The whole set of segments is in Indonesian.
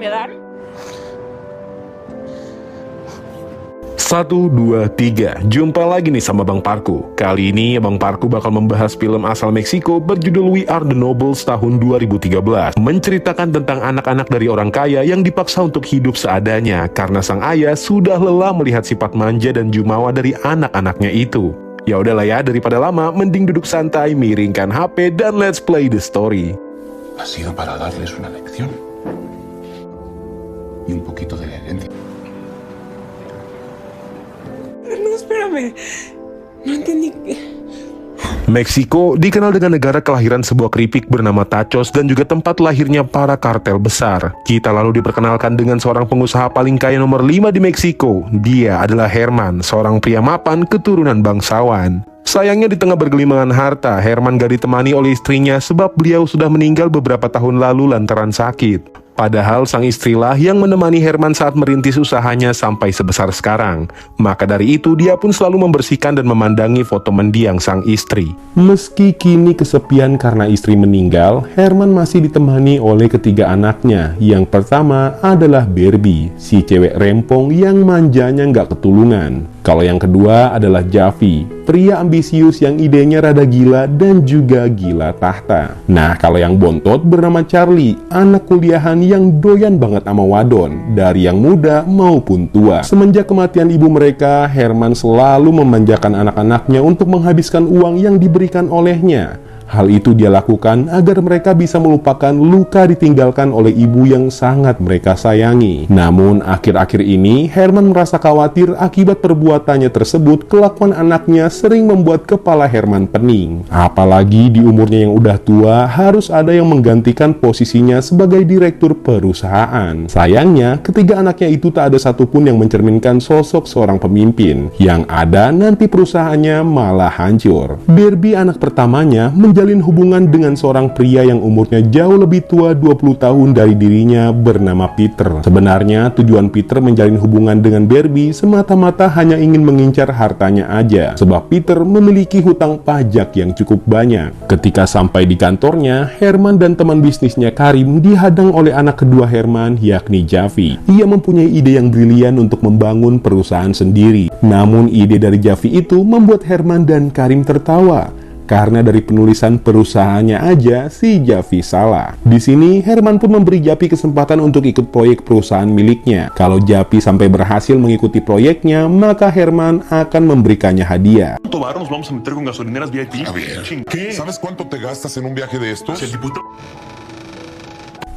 déjame dar. 1, 2, 3. Jumpa lagi nih sama Bang Parku. Kali ini Bang Parku bakal membahas film asal Meksiko berjudul We Are The Nobles tahun 2013. Menceritakan tentang anak-anak dari orang kaya yang dipaksa untuk hidup seadanya karena sang ayah sudah lelah melihat sifat manja dan jumawa dari anak-anaknya itu. Ya udahlah ya, daripada lama mending duduk santai, miringkan HP dan let's play the story. Ha sido para darles una lección y un poquito de herencia. No, espérame. No entendí. Meksiko dikenal dengan negara kelahiran sebuah keripik bernama tacos dan juga tempat lahirnya para kartel besar. Kita lalu diperkenalkan dengan seorang pengusaha paling kaya nomor 5 di Meksiko. Dia adalah Herman, seorang pria mapan keturunan bangsawan. Sayangnya di tengah bergelimangan harta, Herman gak ditemani oleh istrinya sebab beliau sudah meninggal beberapa tahun lalu lantaran sakit. Padahal sang istrilah yang menemani Herman saat merintis usahanya sampai sebesar sekarang. Maka dari itu dia pun selalu membersihkan dan memandangi foto mendiang sang istri. Meski kini kesepian karena istri meninggal, Herman masih ditemani oleh ketiga anaknya. Yang pertama adalah Barbie, si cewek rempong yang manjanya nggak ketulungan. Kalau yang kedua adalah Javi, pria ambisius yang idenya rada gila dan juga gila tahta. Nah, kalau yang bontot bernama Charlie, anak kuliahan yang doyan banget sama wadon, dari yang muda maupun tua. Semenjak kematian ibu mereka, Herman selalu memanjakan anak-anaknya untuk menghabiskan uang yang diberikan olehnya. Hal itu dia lakukan agar mereka bisa melupakan luka ditinggalkan oleh ibu yang sangat mereka sayangi. Namun akhir-akhir ini Herman merasa khawatir akibat perbuatannya tersebut. Kelakuan anaknya sering membuat kepala Herman pening. Apalagi di umurnya yang udah tua harus ada yang menggantikan posisinya sebagai direktur perusahaan. Sayangnya ketiga anaknya itu tak ada satupun yang mencerminkan sosok seorang pemimpin. Yang ada nanti perusahaannya malah hancur. Barbie anak pertamanya menjalin hubungan dengan seorang pria yang umurnya jauh lebih tua 20 tahun dari dirinya bernama Peter. Sebenarnya tujuan Peter menjalin hubungan dengan Barbie semata-mata hanya ingin mengincar hartanya aja, sebab Peter memiliki hutang pajak yang cukup banyak. Ketika sampai di kantornya, Herman dan teman bisnisnya Karim dihadang oleh anak kedua Herman, yakni Javi. Ia mempunyai ide yang brilian untuk membangun perusahaan sendiri. Namun ide dari Javi itu membuat Herman dan Karim tertawa. Karena dari penulisan perusahaannya aja si Javi salah. Di sini Herman pun memberi Javi kesempatan untuk ikut proyek perusahaan miliknya. Kalau Javi sampai berhasil mengikuti proyeknya, maka Herman akan memberikannya hadiah. Nos vamos a meter con gasolineras VIP. Javier, ¿sabes cuánto te gastas en un viaje de estos?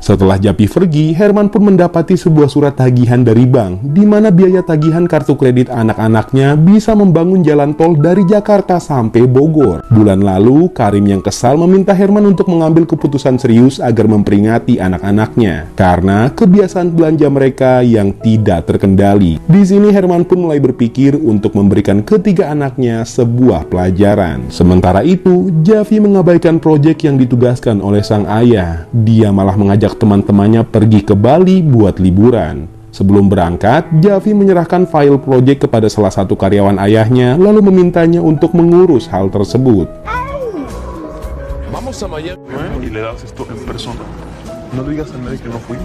Setelah Javi pergi, Herman pun mendapati sebuah surat tagihan dari bank, di mana biaya tagihan kartu kredit anak-anaknya bisa membangun jalan tol dari Jakarta sampai Bogor. Bulan lalu, Karim yang kesal meminta Herman untuk mengambil keputusan serius agar memperingati anak-anaknya, karena kebiasaan belanja mereka yang tidak terkendali. Di sini Herman pun mulai berpikir untuk memberikan ketiga anaknya sebuah pelajaran. Sementara itu, Javi mengabaikan proyek yang ditugaskan oleh sang ayah. Dia malah mengajak teman-temannya pergi ke Bali buat liburan. Sebelum berangkat, Javi menyerahkan file proyek kepada salah satu karyawan ayahnya, lalu memintanya untuk mengurus hal tersebut. Vamos a Miami y le das esto en persona. No digas a nadie que no fui.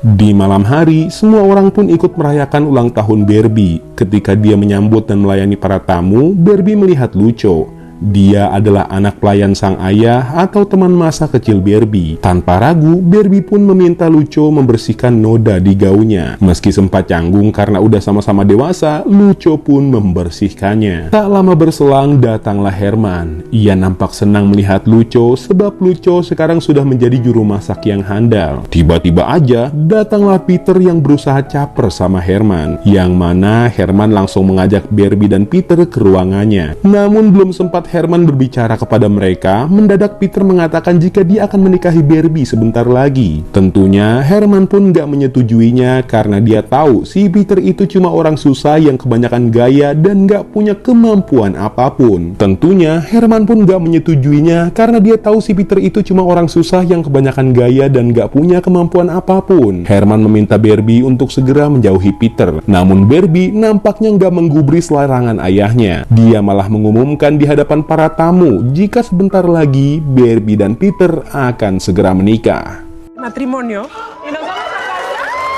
Di malam hari, semua orang pun ikut merayakan ulang tahun Barbie. Ketika dia menyambut dan melayani para tamu, Barbie melihat Lucho. Dia adalah anak pelayan sang ayah atau teman masa kecil Barbie. Tanpa ragu, Barbie pun meminta Lucho membersihkan noda di gaunnya. Meski sempat canggung karena udah sama-sama dewasa, Lucho pun membersihkannya. Tak lama berselang, datanglah Herman. Ia nampak senang melihat Lucho sebab Lucho sekarang sudah menjadi juru masak yang handal. Tiba-tiba aja, datanglah Peter yang berusaha caper sama Herman. Yang mana Herman langsung mengajak Barbie dan Peter ke ruangannya. Namun belum sempat Herman berbicara kepada mereka, mendadak Peter mengatakan jika dia akan menikahi Barbie sebentar lagi. Tentunya Herman pun gak menyetujuinya karena dia tahu si Peter itu cuma orang susah yang kebanyakan gaya dan gak punya kemampuan apapun. Tentunya Herman pun gak menyetujuinya karena dia tahu si Peter itu cuma orang susah yang kebanyakan gaya dan gak punya kemampuan apapun. Herman meminta Barbie untuk segera menjauhi Peter. Namun Barbie nampaknya gak menggubris larangan ayahnya. Dia malah mengumumkan di hadapan para tamu jika sebentar lagi Barbie dan Peter akan segera menikah. Matrimonio. Y nos vamos a casar.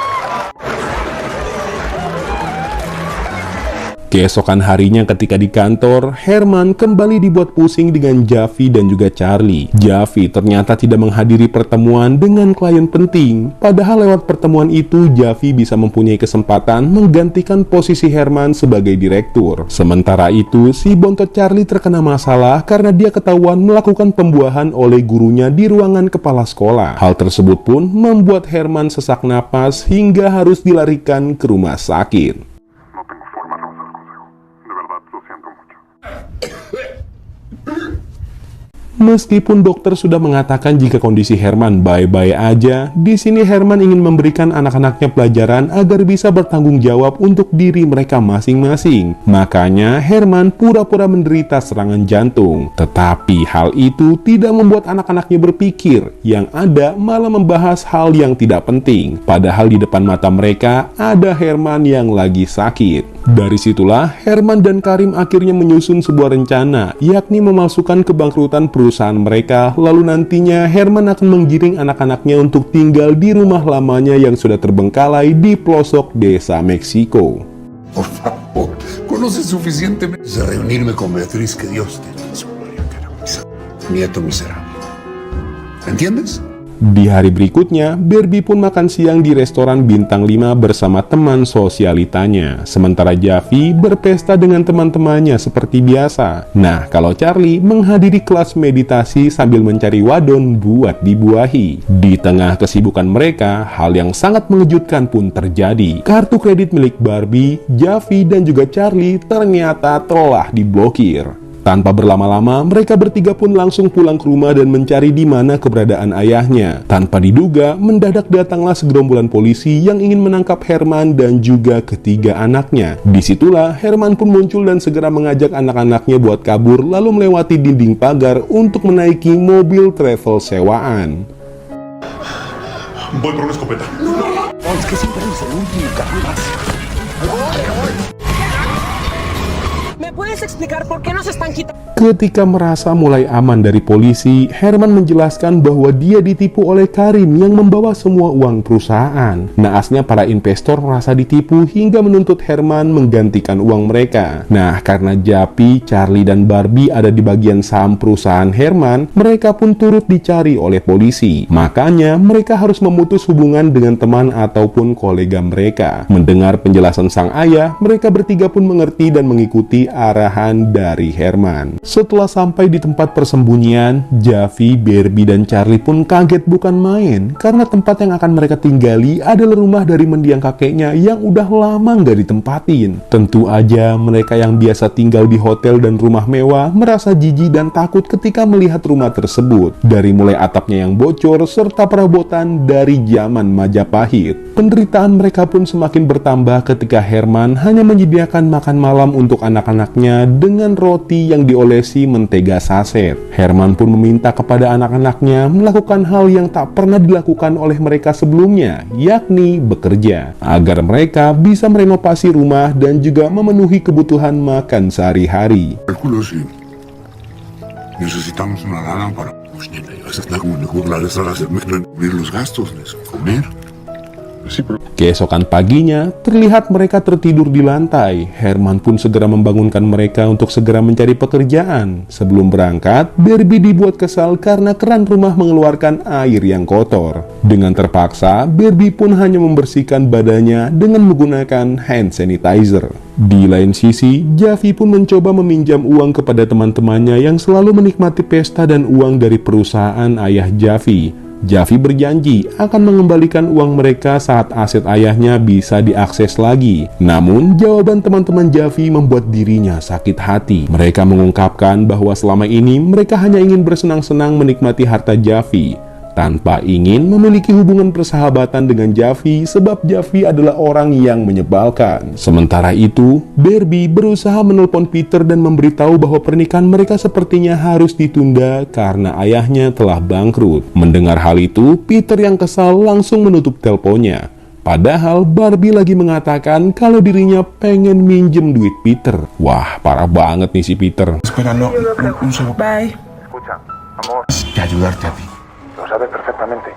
Keesokan harinya ketika di kantor, Herman kembali dibuat pusing dengan Javi dan juga Charlie. Javi ternyata tidak menghadiri pertemuan dengan klien penting. Padahal lewat pertemuan itu, Javi bisa mempunyai kesempatan menggantikan posisi Herman sebagai direktur. Sementara itu, si bontot Charlie terkena masalah karena dia ketahuan melakukan pembuahan oleh gurunya di ruangan kepala sekolah. Hal tersebut pun membuat Herman sesak napas hingga harus dilarikan ke rumah sakit. Meskipun dokter sudah mengatakan jika kondisi Herman baik-baik aja, di sini Herman ingin memberikan anak-anaknya pelajaran agar bisa bertanggung jawab untuk diri mereka masing-masing. Makanya Herman pura-pura menderita serangan jantung. Tetapi hal itu tidak membuat anak-anaknya berpikir, yang ada malah membahas hal yang tidak penting. Padahal di depan mata mereka ada Herman yang lagi sakit. Dari situlah Herman dan Karim akhirnya menyusun sebuah rencana, yakni memasukkan kebangkrutan perusahaan mereka, lalu nantinya Herman akan menggiring anak-anaknya untuk tinggal di rumah lamanya yang sudah terbengkalai di pelosok desa Meksiko. Por favor, conoces suficientemente de reunirme con Beatriz, que Dios te dé su gloria, cara, nieto miserable. ¿Entiendes? Di hari berikutnya, Barbie pun makan siang di restoran bintang 5 bersama teman sosialitanya. Sementara Javi berpesta dengan teman-temannya seperti biasa. Nah, kalau Charlie menghadiri kelas meditasi sambil mencari wadon buat dibuahi. Di tengah kesibukan mereka, hal yang sangat mengejutkan pun terjadi. Kartu kredit milik Barbie, Javi, dan juga Charlie ternyata telah diblokir. Tanpa berlama-lama, mereka bertiga pun langsung pulang ke rumah dan mencari di mana keberadaan ayahnya. Tanpa diduga, mendadak datanglah segerombolan polisi yang ingin menangkap Herman dan juga ketiga anaknya. Disitulah Herman pun muncul dan segera mengajak anak-anaknya buat kabur, lalu melewati dinding pagar untuk menaiki mobil travel sewaan. Voy por una escopeta. No, es que siempre eres el último, caramba. ¿Me puedes explicar por qué nos están quitando? Ketika merasa mulai aman dari polisi, Herman menjelaskan bahwa dia ditipu oleh Karim yang membawa semua uang perusahaan. Naasnya para investor merasa ditipu hingga menuntut Herman menggantikan uang mereka. Nah, karena Javi, Charlie, dan Barbie ada di bagian saham perusahaan Herman, mereka pun turut dicari oleh polisi. Makanya, mereka harus memutus hubungan dengan teman ataupun kolega mereka. Mendengar penjelasan sang ayah, mereka bertiga pun mengerti dan mengikuti arahan dari Herman. Setelah sampai di tempat persembunyian, Javi, Barbie, dan Charlie pun kaget bukan main karena tempat yang akan mereka tinggali adalah rumah dari mendiang kakeknya yang udah lama nggak ditempatin. Tentu aja mereka yang biasa tinggal di hotel dan rumah mewah merasa jijik dan takut ketika melihat rumah tersebut. Dari mulai atapnya yang bocor serta perabotan dari zaman Majapahit. Penderitaan mereka pun semakin bertambah ketika Herman hanya menyediakan makan malam untuk anak-anaknya dengan roti yang diolesi mentega saset. Herman pun meminta kepada anak-anaknya melakukan hal yang tak pernah dilakukan oleh mereka sebelumnya, yakni bekerja, agar mereka bisa merenovasi rumah dan juga memenuhi kebutuhan makan sehari-hari. Necesitamos una lana para cubrir los gastos, comer. Keesokan paginya, terlihat mereka tertidur di lantai. Herman pun segera membangunkan mereka untuk segera mencari pekerjaan. Sebelum berangkat, Barbie dibuat kesal karena keran rumah mengeluarkan air yang kotor. Dengan terpaksa, Barbie pun hanya membersihkan badannya dengan menggunakan hand sanitizer. Di lain sisi, Javi pun mencoba meminjam uang kepada teman-temannya yang selalu menikmati pesta dan uang dari perusahaan ayah Javi. Javi berjanji akan mengembalikan uang mereka saat aset ayahnya bisa diakses lagi. Namun, jawaban teman-teman Javi membuat dirinya sakit hati. Mereka mengungkapkan bahwa selama ini mereka hanya ingin bersenang-senang menikmati harta Javi, tanpa ingin memiliki hubungan persahabatan dengan Javi sebab Javi adalah orang yang menyebalkan. Sementara itu, Barbie berusaha menelpon Peter dan memberitahu bahwa pernikahan mereka sepertinya harus ditunda karena ayahnya telah bangkrut. Mendengar hal itu, Peter yang kesal langsung menutup teleponnya. Padahal Barbie lagi mengatakan kalau dirinya pengen minjem duit Peter. Wah, parah banget nih si Peter. Espera, no, un segundo. Bye. Escucha, amor, Y ayudarte a ti. lo sabes perfectamente.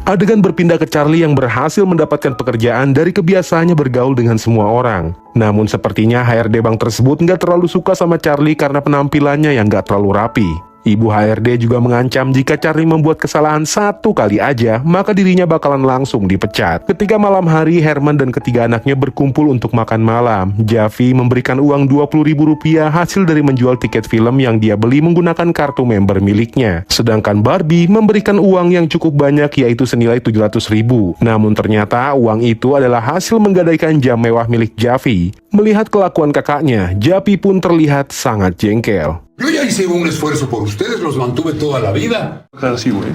Adegan berpindah ke Charlie yang berhasil mendapatkan pekerjaan dari kebiasaannya bergaul dengan semua orang. Namun sepertinya HRD bank tersebut nggak terlalu suka sama Charlie karena penampilannya yang nggak terlalu rapi. Ibu HRD juga mengancam jika Charlie membuat kesalahan satu kali aja, maka dirinya bakalan langsung dipecat. Ketika malam hari, Herman dan ketiga anaknya berkumpul untuk makan malam. Javi memberikan uang Rp20.000 hasil dari menjual tiket film yang dia beli menggunakan kartu member miliknya. Sedangkan Barbie memberikan uang yang cukup banyak, yaitu senilai Rp700.000. Namun ternyata uang itu adalah hasil menggadaikan jam mewah milik Javi. Melihat kelakuan kakaknya, Javi pun terlihat sangat jengkel. Yo ya hice un esfuerzo por ustedes, los mantuve toda la vida. Así, güey.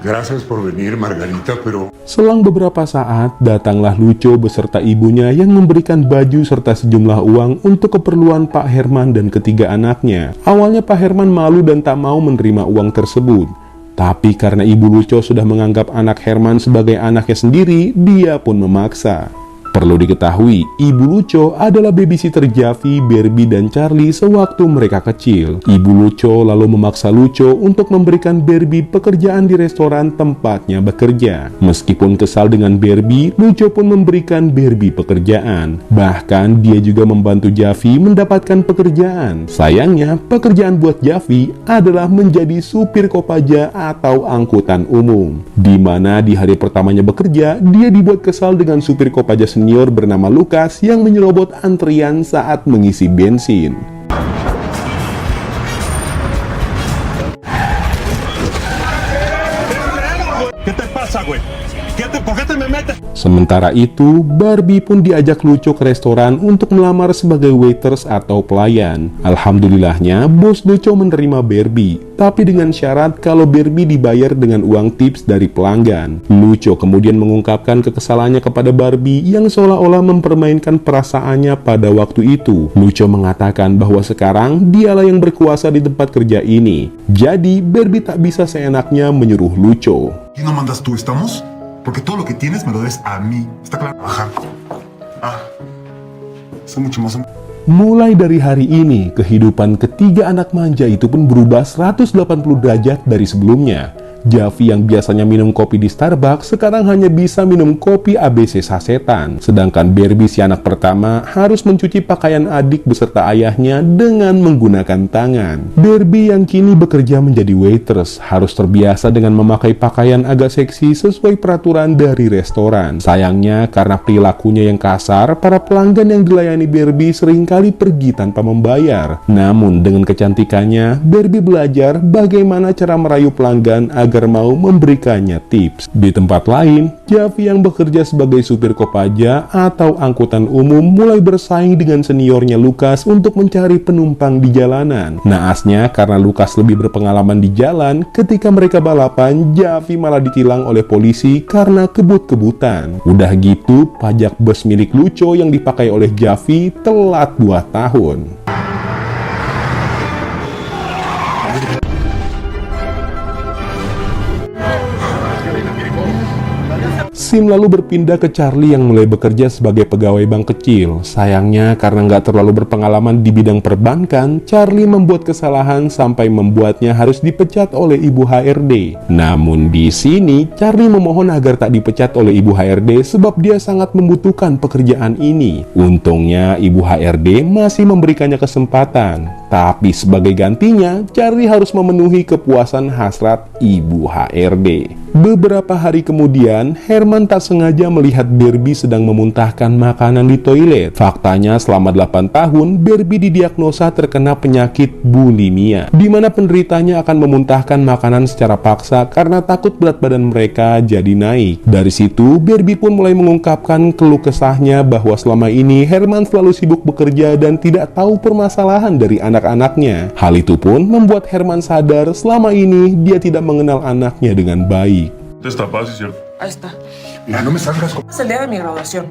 Gracias por venir, Margarita, pero... Selang beberapa saat, datanglah Lucho beserta ibunya yang memberikan baju serta sejumlah uang untuk keperluan Pak Herman dan ketiga anaknya. Awalnya Pak Herman malu dan tak mau menerima uang tersebut. Tapi karena Ibu Lucho sudah menganggap anak Herman sebagai anaknya sendiri, dia pun memaksa. Perlu diketahui, Ibu Lucho adalah babysitter Javi, Barbie, dan Charlie sewaktu mereka kecil. Ibu Lucho lalu memaksa Lucho untuk memberikan Barbie pekerjaan di restoran tempatnya bekerja. Meskipun kesal dengan Barbie, Lucho pun memberikan Barbie pekerjaan. Bahkan dia juga membantu Javi mendapatkan pekerjaan. Sayangnya, pekerjaan buat Javi adalah menjadi supir Kopaja atau angkutan umum. Di mana di hari pertamanya bekerja, dia dibuat kesal dengan supir Kopaja senior bernama Lucas yang menyerobot antrian saat mengisi bensin. Sementara itu, Barbie pun diajak Lucho ke restoran untuk melamar sebagai waiters atau pelayan. Alhamdulillahnya, bos Lucho menerima Barbie, tapi dengan syarat kalau Barbie dibayar dengan uang tips dari pelanggan. Lucho kemudian mengungkapkan kekesalannya kepada Barbie yang seolah-olah mempermainkan perasaannya pada waktu itu. Lucho mengatakan bahwa sekarang dialah yang berkuasa di tempat kerja ini. Jadi, Barbie tak bisa seenaknya menyuruh Lucho. ¿Y no mandas tú, estamos? Porque todo lo que tienes me lo debes a mí. ¿Está claro? Ajá. Soy mucho más... Mulai dari hari ini, kehidupan ketiga anak manja itu pun berubah 180 derajat dari sebelumnya. Javi yang biasanya minum kopi di Starbucks sekarang hanya bisa minum kopi ABC sasetan. Sedangkan Barbie si anak pertama harus mencuci pakaian adik beserta ayahnya dengan menggunakan tangan. Barbie yang kini bekerja menjadi waitress harus terbiasa dengan memakai pakaian agak seksi sesuai peraturan dari restoran. Sayangnya karena perilakunya yang kasar, para pelanggan yang dilayani Barbie seringkali pergi tanpa membayar. Namun dengan kecantikannya, Barbie belajar bagaimana cara merayu pelanggan agar mau memberikannya tips. Di tempat lain, Javi yang bekerja sebagai supir Kopaja atau angkutan umum mulai bersaing dengan seniornya Lucas untuk mencari penumpang di jalanan. Naasnya, karena Lucas lebih berpengalaman di jalan, ketika mereka balapan, Javi malah ditilang oleh polisi karena kebut-kebutan. Udah gitu, pajak bus milik Lucho yang dipakai oleh Javi telat 2 tahun. Sim lalu berpindah ke Charlie yang mulai bekerja sebagai pegawai bank kecil. Sayangnya karena nggak terlalu berpengalaman di bidang perbankan, Charlie membuat kesalahan sampai membuatnya harus dipecat oleh ibu HRD. Namun di sini, Charlie memohon agar tak dipecat oleh ibu HRD sebab dia sangat membutuhkan pekerjaan ini. Untungnya ibu HRD masih memberikannya kesempatan. Tapi sebagai gantinya, Charlie harus memenuhi kepuasan hasrat ibu HRD. Beberapa hari kemudian, Herman tak sengaja melihat Barbie sedang memuntahkan makanan di toilet. Faktanya, selama 8 tahun, Barbie didiagnosa terkena penyakit bulimia, di mana penderitanya akan memuntahkan makanan secara paksa karena takut berat badan mereka jadi naik. Dari situ, Barbie pun mulai mengungkapkan keluh kesahnya bahwa selama ini Herman selalu sibuk bekerja dan tidak tahu permasalahan dari anak-anaknya. Hal itu pun membuat Herman sadar selama ini dia tidak mengenal anaknya dengan baik. Está fácil, ¿cierto? Ahí está. Ya, no me salgas con... Es el día de mi graduación.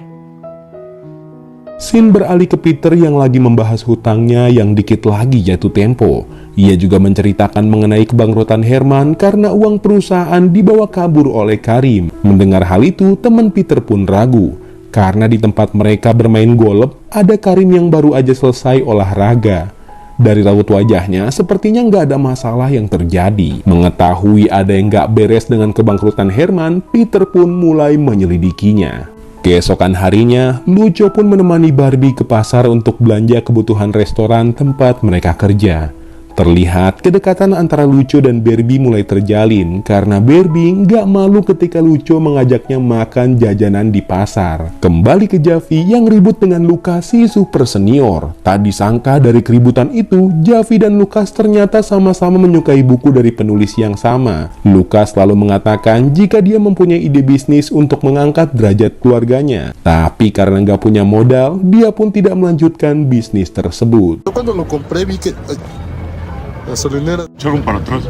Sin beralih ke Peter yang lagi membahas hutangnya yang dikit lagi jatuh tempo. Ia juga menceritakan mengenai kebangkrutan Herman karena uang perusahaan dibawa kabur oleh Karim. Mendengar hal itu, teman Peter pun ragu. Karena di tempat mereka bermain golf, ada Karim yang baru aja selesai olahraga. Dari raut wajahnya, sepertinya nggak ada masalah yang terjadi. Mengetahui ada yang nggak beres dengan kebangkrutan Herman, Peter pun mulai menyelidikinya. Keesokan harinya, Lucio pun menemani Barbie ke pasar untuk belanja kebutuhan restoran tempat mereka kerja. Terlihat kedekatan antara Lucio dan Barbie mulai terjalin karena Barbie nggak malu ketika Lucio mengajaknya makan jajanan di pasar. Kembali ke Javi yang ribut dengan Lucas si super senior. Tak disangka dari keributan itu, Javi dan Lucas ternyata sama-sama menyukai buku dari penulis yang sama. Lucas lalu mengatakan jika dia mempunyai ide bisnis untuk mengangkat derajat keluarganya. Tapi karena nggak punya modal, dia pun tidak melanjutkan bisnis tersebut. Yo cuando lo compré vi que gasolinera. Echaron para atrás.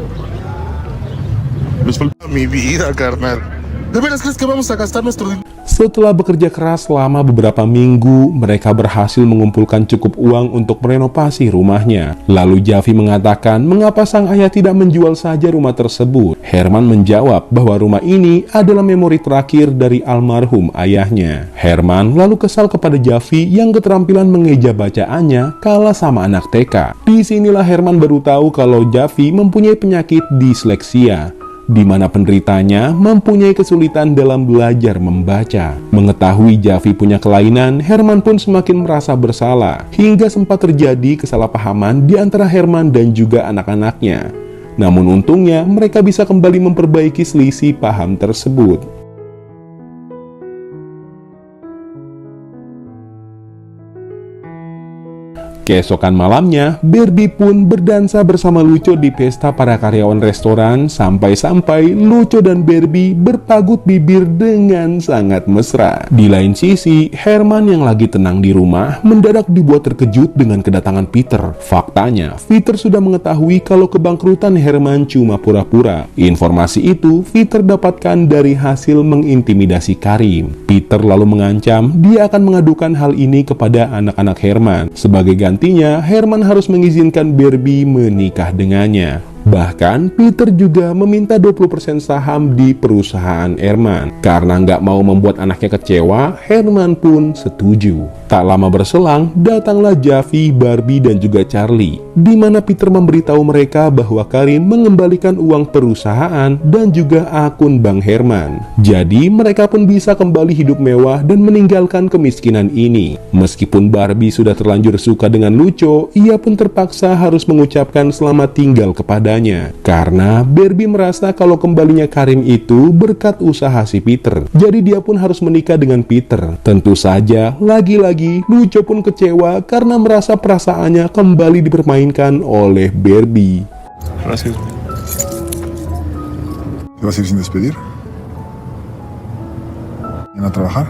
Les falta. Mi vida, carnal. ¿De veras crees que vamos a gastar nuestro dinero? Setelah bekerja keras selama beberapa minggu, mereka berhasil mengumpulkan cukup uang untuk merenovasi rumahnya. Lalu Javi mengatakan mengapa sang ayah tidak menjual saja rumah tersebut. Herman menjawab bahwa rumah ini adalah memori terakhir dari almarhum ayahnya. Herman lalu kesal kepada Javi yang keterampilan mengeja bacaannya kalah sama anak TK. Disinilah Herman baru tahu kalau Javi mempunyai penyakit disleksia, di mana penderitanya mempunyai kesulitan dalam belajar membaca. Mengetahui Javi punya kelainan, Herman pun semakin merasa bersalah, hingga sempat terjadi kesalahpahaman di antara Herman dan juga anak-anaknya. Namun untungnya mereka bisa kembali memperbaiki selisih paham tersebut. Keesokan malamnya, Barbie pun berdansa bersama Lucio di pesta para karyawan restoran, sampai-sampai Lucio dan Barbie berpagut bibir dengan sangat mesra. Di lain sisi, Herman yang lagi tenang di rumah mendadak dibuat terkejut dengan kedatangan Peter. Faktanya, Peter sudah mengetahui kalau kebangkrutan Herman cuma pura-pura. Informasi itu Peter dapatkan dari hasil mengintimidasi Karim. Peter lalu mengancam dia akan mengadukan hal ini kepada anak-anak Herman. Sebagai gantinya, Herman harus mengizinkan Barbie menikah dengannya. Bahkan, Peter juga meminta 20% saham di perusahaan Herman. Karena nggak mau membuat anaknya kecewa, Herman pun setuju. Tak lama berselang, datanglah Javi, Barbie, dan juga Charlie, di mana Peter memberitahu mereka bahwa Karim mengembalikan uang perusahaan dan juga akun bank Herman. Jadi, mereka pun bisa kembali hidup mewah dan meninggalkan kemiskinan ini. Meskipun Barbie sudah terlanjur suka dengan Lucio, ia pun terpaksa harus mengucapkan selamat tinggal kepadanya. Karena Barbie merasa kalau kembalinya Karim itu berkat usaha si Peter. Jadi dia pun harus menikah dengan Peter. Tentu saja, lagi-lagi Lucio pun kecewa karena merasa perasaannya kembali dipermainkan oleh Barbie. Gracias. ¿Te vas a ir sin despedir? ¿Van a trabajar?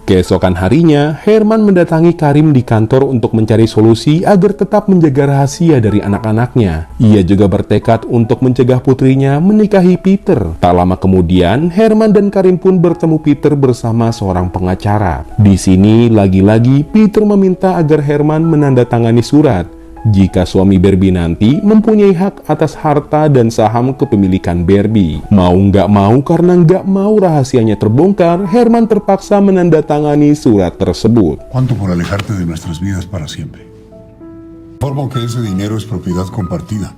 Keesokan harinya, Herman mendatangi Karim di kantor untuk mencari solusi agar tetap menjaga rahasia dari anak-anaknya. Ia juga bertekad untuk mencegah putrinya menikahi Peter. Tak lama kemudian, Herman dan Karim pun bertemu Peter bersama seorang pengacara. Di sini, lagi-lagi Peter meminta agar Herman menandatangani surat jika suami Barbie nanti mempunyai hak atas harta dan saham kepemilikan Barbie. Mau nggak mau, karena nggak mau rahasianya terbongkar, Herman terpaksa menandatangani surat tersebut. ¿Cuánto por alejarte de nuestras vidas para siempre? Informo que ese dinero es propiedad compartida.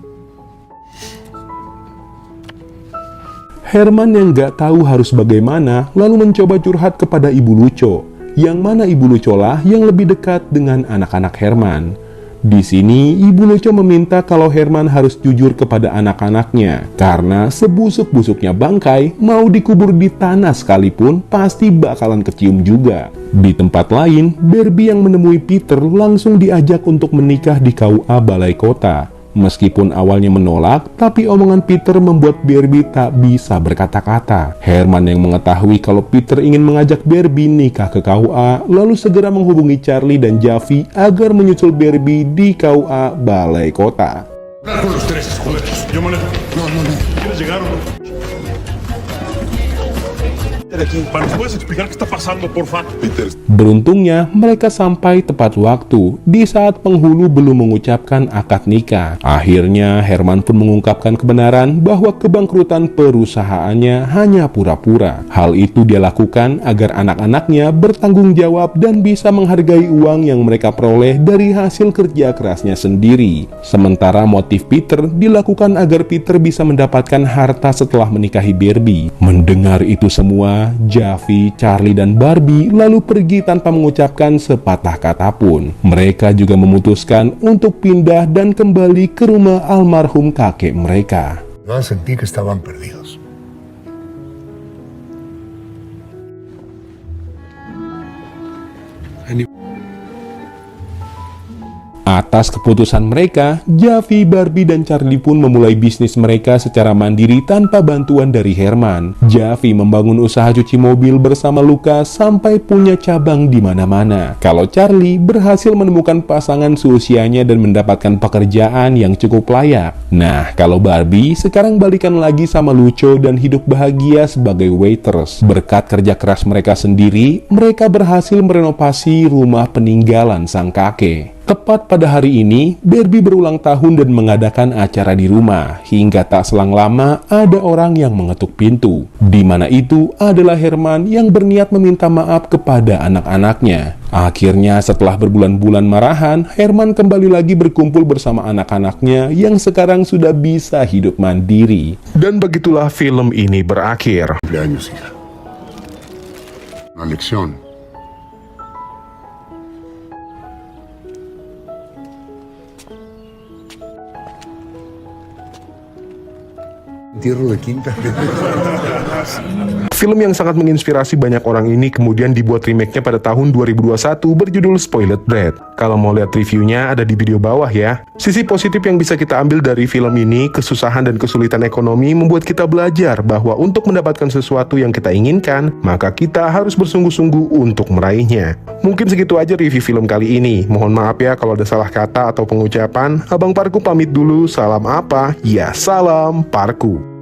Herman yang nggak tahu harus bagaimana, lalu mencoba curhat kepada Ibu Lucio, yang mana Ibu Lucio lah yang lebih dekat dengan anak-anak Herman. Di sini, Ibu Lucio meminta kalau Herman harus jujur kepada anak-anaknya, karena sebusuk-busuknya bangkai mau dikubur di tanah sekalipun pasti bakalan kecium juga. Di tempat lain, Barbie yang menemui Peter langsung diajak untuk menikah di KUA Balai Kota. Meskipun awalnya menolak, tapi omongan Peter membuat Barbie tak bisa berkata-kata. Herman yang mengetahui kalau Peter ingin mengajak Barbie nikah ke KUA, lalu segera menghubungi Charlie dan Javi agar menyusul Barbie di KUA Balai Kota. Con los tres, joder. Yo manejo. No. ¿Quieres llegar o no? ¿Me puedes explicar qué está pasando, porfa? Peter, Beruntungnya, mereka sampai tepat waktu di saat penghulu belum mengucapkan akad nikah. Akhirnya, Herman pun mengungkapkan kebenaran bahwa kebangkrutan perusahaannya hanya pura-pura. Hal itu dia lakukan agar anak-anaknya bertanggung jawab dan bisa menghargai uang yang mereka peroleh dari hasil kerja kerasnya sendiri. Sementara motif Peter dilakukan agar Peter bisa mendapatkan harta setelah menikahi Barbie. Mendengar itu semua, Javi, Charlie, dan Barbie lalu pergi tanpa mengucapkan sepatah kata pun. Mereka juga memutuskan untuk pindah dan kembali ke rumah almarhum kakek mereka. Yo sentí que estaban perdidos. Atas keputusan mereka, Javi, Barbie, dan Charlie pun memulai bisnis mereka secara mandiri tanpa bantuan dari Herman. Javi membangun usaha cuci mobil bersama Lucas sampai punya cabang di mana-mana. Kalau Charlie berhasil menemukan pasangan seusianya dan mendapatkan pekerjaan yang cukup layak. Nah, kalau Barbie sekarang balikan lagi sama Lucho dan hidup bahagia sebagai waitress. Berkat kerja keras mereka sendiri, mereka berhasil merenovasi rumah peninggalan sang kakek. Tepat pada hari ini, Barbie berulang tahun dan mengadakan acara di rumah. Hingga tak selang lama, ada orang yang mengetuk pintu. Di mana itu adalah Herman yang berniat meminta maaf kepada anak-anaknya. Akhirnya, setelah berbulan-bulan marahan, Herman kembali lagi berkumpul bersama anak-anaknya yang sekarang sudah bisa hidup mandiri. Dan begitulah film ini berakhir. Cumpleaños, hija. Una lección. Entierro de quinta. Film yang sangat menginspirasi banyak orang ini kemudian dibuat remake-nya pada tahun 2021 berjudul Spoiled Brat. Kalau mau lihat reviewnya ada di video bawah ya. Sisi positif yang bisa kita ambil dari film ini, kesusahan dan kesulitan ekonomi membuat kita belajar bahwa untuk mendapatkan sesuatu yang kita inginkan, maka kita harus bersungguh-sungguh untuk meraihnya. Mungkin segitu aja review film kali ini. Mohon maaf ya kalau ada salah kata atau pengucapan. Abang Parku pamit dulu, salam apa? Ya, salam Parku.